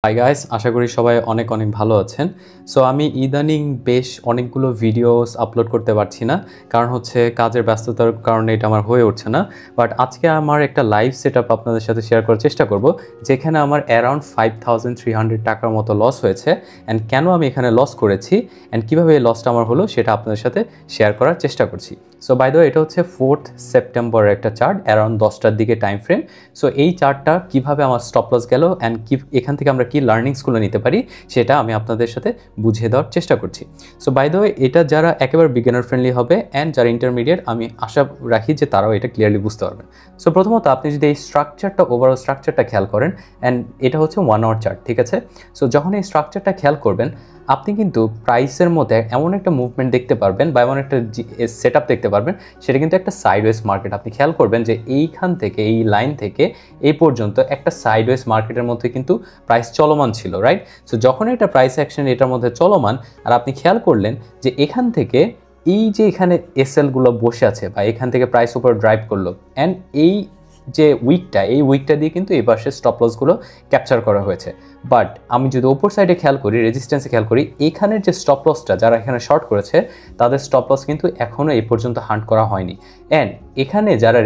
Hi guys, আশা করি সবাই অনেক ভালো আছেন। সো আমি ইদানিং বেশ অনেকগুলো ভিডিওস আপলোড করতে পারছি না, কারণ হচ্ছে কাজের ব্যস্ততার কারণে এটা আমার হয়ে উঠছে না। বাট আজকে আমার একটা লাইভ সেট আপ আপনাদের সাথে শেয়ার করার চেষ্টা করব, যেখানে আমার অ্যারাউন্ড 5300 টাকার মতো লস হয়েছে। অ্যান্ড কেন আমি এখানে লস করেছি অ্যান্ড কীভাবে এই লসটা আমার হলো সেটা আপনাদের সাথে শেয়ার করার চেষ্টা করছি। সো বাই দ্য ওয়ে, এটা হচ্ছে 4th সেপ্টেম্বরের একটা চার্ট, অ্যারাউন্ড 10টার দিকে টাইম ফ্রেম। সো এই চার্টটা কীভাবে আমার স্টপ লস গেল অ্যান্ড এখান থেকে আমরা কী লার্নিংসগুলো নিতে পারি সেটা আমি আপনাদের সাথে বুঝিয়ে দেওয়ার চেষ্টা করছি। সো বাই দ্য ওয়ে, এটা যারা একেবারে বিগিনার ফ্রেন্ডলি হবে অ্যান্ড যারা ইন্টারমিডিয়েট, আমি আশা রাখি যে তারাও এটা ক্লিয়ারলি বুঝতে পারবেন। সো প্রথমত আপনি যদি এই স্ট্রাকচারটা, ওভারঅল স্ট্রাকচারটা খেয়াল করেন, অ্যান্ড এটা হচ্ছে 1 আওয়ার চার্ট, ঠিক আছে। সো যখন এই স্ট্রাকচারটা খেয়াল করবেন, আপনি কিন্তু প্রাইসের মধ্যে এমন একটা মুভমেন্ট দেখতে পারবেন বা এমন একটা সেট আপ দেখতে পারবেন, সেটা কিন্তু একটা সাইডওয়েজ মার্কেট। আপনি খেয়াল করবেন যে এইখান থেকে, এই লাইন থেকে এই পর্যন্ত একটা সাইডওয়েজ মার্কেটের মধ্যে কিন্তু প্রাইস চলমান ছিল, রাইট? সো যখন এটা প্রাইস অ্যাকশন এটার মধ্যে চলমান, আর আপনি খেয়াল করলেন যে এখান থেকে এই যে এখানে এসএলগুলো বসে আছে বা এখান থেকে প্রাইস উপর ড্রাইভ করলো, অ্যান্ড এই যে উইকটা দিয়ে কিন্তু এই পাশে স্টপ লসগুলো ক্যাপচার করা হয়েছে। বাট আমি যদি ওপর সাইডে খেয়াল করি, রেজিস্ট্যান্সে খেয়াল করি, এখানের যে স্টপ লসটা যারা এখানে শর্ট করেছে তাদের স্টপ লস কিন্তু এখনও এই পর্যন্ত হান্ট করা হয়নি। অ্যান্ড এখানে যারা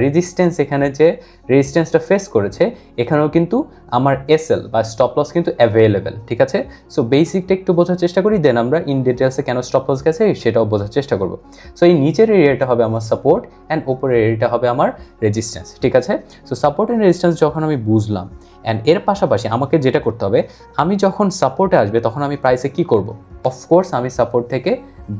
এখানে যে রেজিস্ট্যান্সটা ফেস করেছে, এখানেও কিন্তু আমার এসএল বা স্টপ লস কিন্তু অ্যাভেলেবেল, ঠিক আছে। সো বেসিকটা একটু বোঝার চেষ্টা করি, দেন আমরা ইন ডিটেলসে কেন স্টপ লস গেছে সেটাও বোঝার চেষ্টা করব। সো এই নিচের এরিয়াটা হবে আমার সাপোর্ট অ্যান্ড ওপরের এরিয়াটা হবে আমার রেজিস্ট্যান্স, ঠিক আছে। সো সাপোর্ট অ্যান্ড রেজিস্ট্যান্স যখন আমি বুঝলাম, অ্যান্ড এর পাশাপাশি আমাকে যেটা করতে হবে, আমি যখন সাপোর্টে আসবে তখন আমি প্রাইসে কি করব? অফকোর্স আমি সাপোর্ট থেকে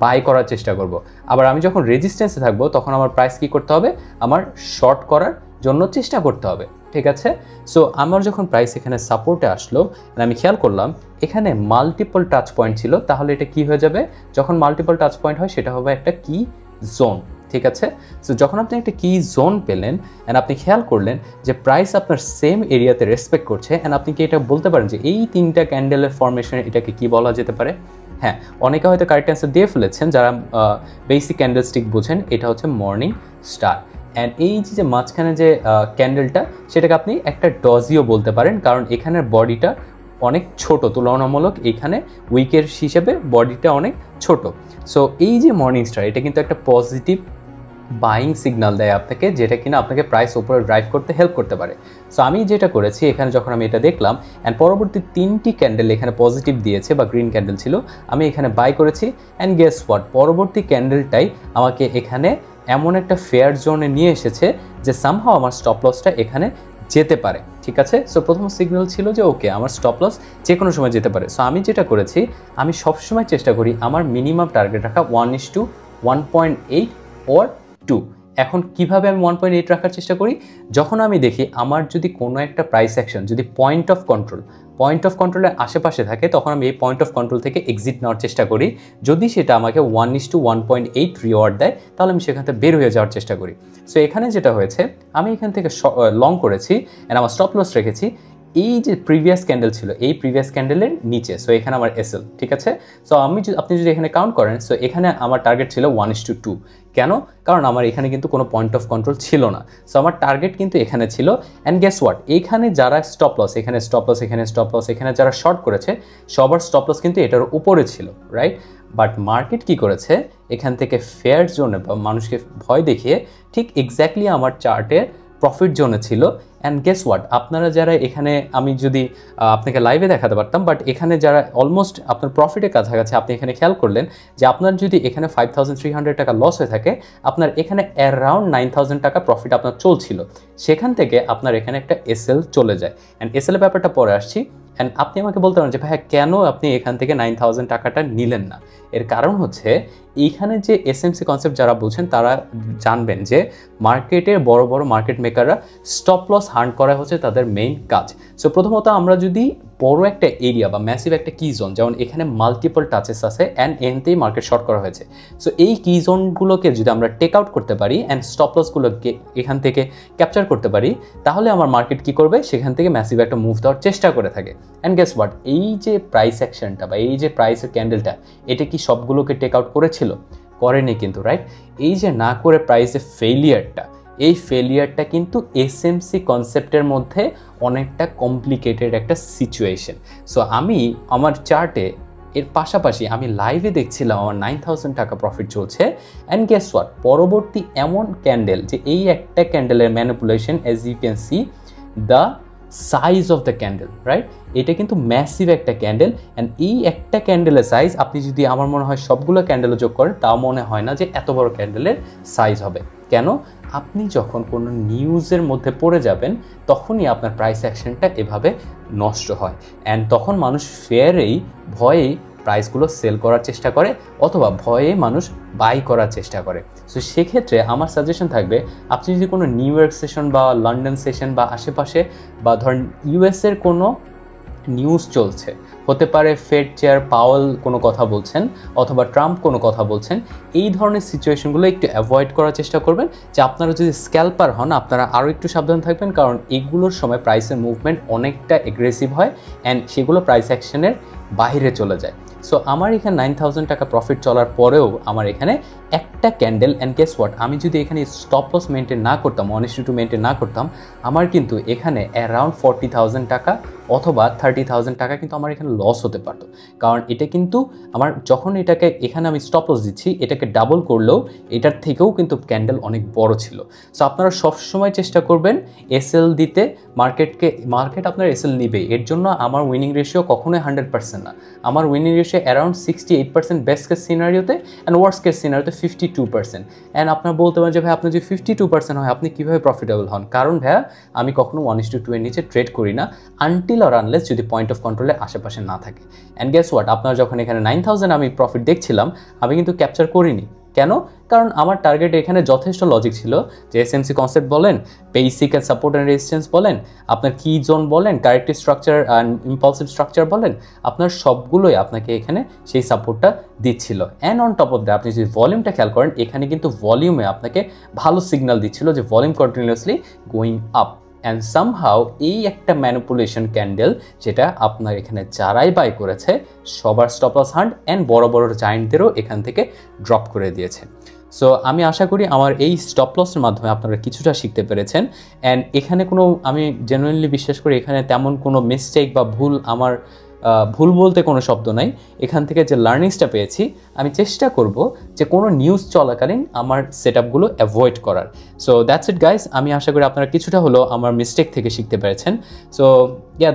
বাই করার চেষ্টা করব। আবার আমি যখন রেজিস্ট্যান্সে থাকবো তখন আমার প্রাইস কি করতে হবে? আমার শর্ট করার জন্য চেষ্টা করতে হবে, ঠিক আছে। সো আমার যখন প্রাইস এখানে সাপোর্টে আসলো, আমি খেয়াল করলাম এখানে মাল্টিপল টাচ পয়েন্ট ছিল, তাহলে এটা কি হয়ে যাবে? যখন মাল্টিপল টাচ পয়েন্ট হয় সেটা হবে একটা কি জোন, ঠিক আছে। সো যখন আপনি একটা কি জোন পেলেন অ্যান্ড আপনি খেয়াল করলেন যে প্রাইস আপনার সেম এরিয়াতে রেসপেক্ট করছে, অ্যান্ড আপনি কি এটা বলতে পারেন যে এই 3টা ক্যান্ডেলের ফরমেশনে এটাকে কি বলা যেতে পারে? হ্যাঁ, অনেকে হয়তো কারেক্ট অ্যান্সার দিয়ে ফেলেছেন যারা বেসিক ক্যান্ডেল স্টিক বোঝেন। এটা হচ্ছে মর্নিং স্টার। অ্যান্ড এই যে মাঝখানে যে ক্যান্ডেলটা, সেটাকে আপনি একটা ডজিও বলতে পারেন, কারণ এখানের বডিটা অনেক ছোট তুলনামূলক, এখানে উইকের হিসেবে বডিটা অনেক ছোট। সো এই যে মর্নিং স্টার, এটা কিন্তু একটা পজিটিভ বাইং সিগন্যাল দেয় আপনাকে, যেটা কিনা আপনাকে প্রাইস উপরে ড্রাইভ করতে হেল্প করতে পারে। সো আমি যেটা করেছি এখানে, যখন আমি এটা দেখলাম অ্যান্ড পরবর্তী 3টি ক্যান্ডেল এখানে পজিটিভ দিয়েছে বা গ্রিন ক্যান্ডেল ছিল, আমি এখানে বাই করেছি। অ্যান্ড গেস হোয়াট, পরবর্তী ক্যান্ডেলটাই আমাকে এখানে এমন একটা ফেয়ার জোনে নিয়ে এসেছে যে সামহাও আমার স্টপ লসটা এখানে যেতে পারে, ঠিক আছে। সো প্রথম সিগন্যাল ছিল যে ওকে, আমার স্টপ লস যে কোনো সময় যেতে পারে। সো আমি যেটা করেছি, আমি সবসময় চেষ্টা করি আমার মিনিমাম টার্গেট রাখা 1:1.8 or 2। এখন কিভাবে আমি 1.8 রাখার চেষ্টা করি? যখন আমি দেখি আমার যদি কোনো একটা প্রাইস অ্যাকশন যদি পয়েন্ট অফ কন্ট্রোলের আশেপাশে থাকে, তখন আমি এই পয়েন্ট অফ কন্ট্রোল থেকে এক্সিট নেওয়ার চেষ্টা করি। যদি সেটা আমাকে 1:1.8 রিওয়ার্ড দেয়, তাহলে আমি সেখান থেকে বের হয়ে যাওয়ার চেষ্টা করি। সো এখানে যেটা হয়েছে, আমি এখান থেকে লং করেছি অ্যান্ড আমার স্টপ লস রেখেছি এই যে প্রিভিয়াস ক্যান্ডেল ছিল, এই প্রিভিয়াস ক্যান্ডেলের নিচে। সো এখানে আমার এসএল, ঠিক আছে। সো আপনি যদি এখানে কাউন্ট করেন, সো এখানে আমার টার্গেট ছিল 1:2। কেন? কারণ আমার এখানে কিন্তু কোনো পয়েন্ট অফ কন্ট্রোল ছিল না। সো আমার টার্গেট কিন্তু এখানে ছিল। অ্যান্ড গেস হোয়াট, এখানে যারা স্টপ লস, এখানে স্টপ লস, এখানে স্টপ লস, এখানে যারা শর্ট করেছে, সবার স্টপ লস কিন্তু এটার উপরে ছিল, রাইট? বাট মার্কেট কি করেছে, এখান থেকে ফেয়ার জোনে বা মানুষকে ভয় দেখিয়ে ঠিক এক্স্যাক্টলি আমার চার্টে প্রফিট জোনে ছিল। অ্যান্ড গেস হোয়াট, আপনারা যারা এখানে, আমি যদি আপনাকে লাইভে দেখাতে পারতাম, বাট এখানে যারা অলমোস্ট আপনার প্রফিটের কাছাকাছি, আপনি এখানে খেয়াল করলেন যে আপনার যদি এখানে 5300 টাকা লস হয়ে থাকে, আপনার এখানে অ্যারাউন্ড 9000 টাকা প্রফিট আপনার চলছিল। সেখান থেকে আপনার এখানে একটা এসএল চলে যায়। অ্যান্ড এসএল এর ব্যাপারটা পরে আসছি। অ্যান্ড আপনি আমাকে বলতে পারেন যে ভাই কেন আপনি এখান থেকে 9000 টাকাটা নিলেন না? এর কারণ হচ্ছে, এইখানে যে এসএমসি কনসেপ্ট যারা বুঝেন তারা জানবেন যে মার্কেটের বড় বড় মার্কেট মেকাররা স্টপ লস হান্ট করা হচ্ছে তাদের মেইন কাজ। সো প্রথমত আমরা যদি বড় একটা এরিয়া বা ম্যাসিভ একটা কি জোন, যেমন এখানে মাল্টিপল টাচেস আছে অ্যান্ড এনতেই মার্কেট শর্ট করা হয়েছে, সো এই কি জোনগুলোকে যদি আমরা টেক আউট করতে পারি অ্যান্ড স্টপ লসগুলোকে এখান থেকে ক্যাপচার করতে পারি, তাহলে আমার মার্কেট কি করবে, সেখান থেকে ম্যাসিভ একটা মুভ দেওয়ার চেষ্টা করে থাকে। অ্যান্ড গেস হোয়াট, এই যে প্রাইস অ্যাকশনটা বা এই যে প্রাইসের ক্যান্ডেলটা, এটা কি সবগুলোকে টেক আউট করেছিল? করেনি কিন্তু, রাইট? এই যে না করে প্রাইসে ফেইলিয়ারটা, এই ফেলিয়ারটা কিন্তু এসএমসি কনসেপ্টের মধ্যে অনেকটা কমপ্লিকেটেড একটা সিচুয়েশন। সো আমি আমার চার্টে এর পাশাপাশি আমি লাইভে দেখছিলাম আমার 9000 টাকা প্রফিট চলছে, অ্যান্ড গেস হোয়াট, পরবর্তী এমন ক্যান্ডেল যে এই একটা ক্যান্ডেলের manipulation, as you can see the size of the candle, right? এটা কিন্তু ম্যাসিভ একটা ক্যান্ডেল, অ্যান্ড এই একটা ক্যান্ডেলের সাইজ আপনি যদি আমার মনে হয় সবগুলো ক্যান্ডেলও যোগ করেন তাও মনে হয় না যে এত বড় ক্যান্ডেলের সাইজ হবে। কেন? আপনি যখন কোনো নিউজের মধ্যে পড়ে যাবেন তখনই আপনার প্রাইস অ্যাকশনটা এভাবে নষ্ট হয়, অ্যান্ড তখন মানুষ ফেয়ারেই ভয়েই প্রাইসগুলো সেল করার চেষ্টা করে অথবা ভয়ে মানুষ বাই করার চেষ্টা করে। সো সেক্ষেত্রে আমার সাজেশন থাকবে, আপনি যদি কোনো নিউ ইয়র্ক সেশন বা লন্ডন সেশন বা আশেপাশে বা ধরেন ইউএসের কোনো নিউজ চলছে, হতে পারে ফেড চেয়ার পাওয়েল কোনো কথা বলছেন অথবা ট্রাম্প কোনো কথা বলছেন, এই ধরনের সিচুয়েশনগুলো একটু অ্যাভয়েড করার চেষ্টা করবেন। যে আপনারা যদি স্ক্যাল্পার হন আপনারা আরও একটু সাবধান থাকবেন, কারণ এগুলোর সময় প্রাইসের মুভমেন্ট অনেকটা এগ্রেসিভ হয় অ্যান্ড সেগুলো প্রাইস অ্যাকশনের বাইরে চলে যায়। সো আমার এখানে 9000 টাকা প্রফিট চলার পরেও আমার এখানে একটা ক্যান্ডেল, অ্যান্ড গেস হোয়াট, আমি যদি এখানে স্টপ লস মেনটেন না করতাম, 1:2 মেনটেন না করতাম, আমার কিন্তু এখানে অ্যারাউন্ড 40,000 টাকা অথবা 30,000 টাকা কিন্তু আমার এখানে লস হতে পারতো। কারণ এটা কিন্তু আমার যখন এটাকে এখানে আমি স্টপ লস দিচ্ছি, এটাকে ডাবল করলেও এটার থেকেও কিন্তু ক্যান্ডেল অনেক বড় ছিল। সো আপনারা সবসময় চেষ্টা করবেন এসএল দিতে, মার্কেট আপনার এসএল নিবে, এর জন্য আমার উইনিং রেশিও কখনোই 100% না। আমার winning ratio around 68% best case সিনারিওতে অ্যান্ড ওয়ার্স্ট কেস সিনারিওতে 52%। অ্যান্ড আপনার বলতে পারেন যে ভাই আপনার যদি 52% হয় আপনি কীভাবে প্রফিটেবল হন? কারণ ভাইয়া আমি কখনো 1:2 এর নিচে ট্রেড করি না আনটিল অর আনলেস যদি পয়েন্ট অফ কন্ট্রোলের আশেপাশে না থাকে। অ্যান্ড গেস হোয়াট, আপনার যখন এখানে 9000 আমি প্রফিট দেখছিলাম আমি কিন্তু ক্যাপচার করিনি। কেন? কারণ আমার টার্গেট এখানে যথেষ্ট লজিক ছিল, যে এসএমসি কনসেপ্ট বলেন, basic and support and resistance বলেন, আপনার কি জোন বলেন, corrective structure and impulsive structure বলেন, আপনার সবগুলোই আপনাকে এখানে সেই সাপোর্টটা দিচ্ছিল। And on top of that আপনি যদি ভলিউমটা খেয়াল করেন, এখানে কিন্তু ভলিউমে আপনাকে ভালো সিগন্যাল দিচ্ছিল যে volume continuously going up. And somehow এই একটা ম্যানিপুলেশন ক্যান্ডেল যেটা আপনার এখানে যারাই বাই করেছে সবার স্টপ লস হান্ট অ্যান্ড বড় বড় জায়েন্টদেরও এখান থেকে ড্রপ করে দিয়েছে। সো আমি আশা করি আমার এই স্টপ লসের মাধ্যমে আপনারা কিছুটা শিখতে পেরেছেন। অ্যান্ড এখানে কোনো, আমি জেনুইনলি বিশ্বাস করি এখানে তেমন কোনো মিস্টেক বা ভুল, আমার ভুল বলতে কোনো শব্দ নাই। এখান থেকে যে লার্নিংসটা পেয়েছি আমি চেষ্টা করব যে কোনো নিউজ চলাকালীন আমার সেটআপগুলো অ্যাভয়েড করার। সো দ্যাটস ইট গাইস, আমি আশা করি আপনারা কিছুটা হলো আমার মিস্টেক থেকে শিখতে পেরেছেন। So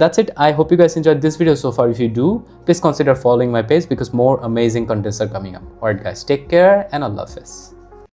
that's it, I hope you guys enjoyed this video so far. If you do, please consider following my page because more amazing contents are coming up. Alright guys, take care and Allah Hafiz.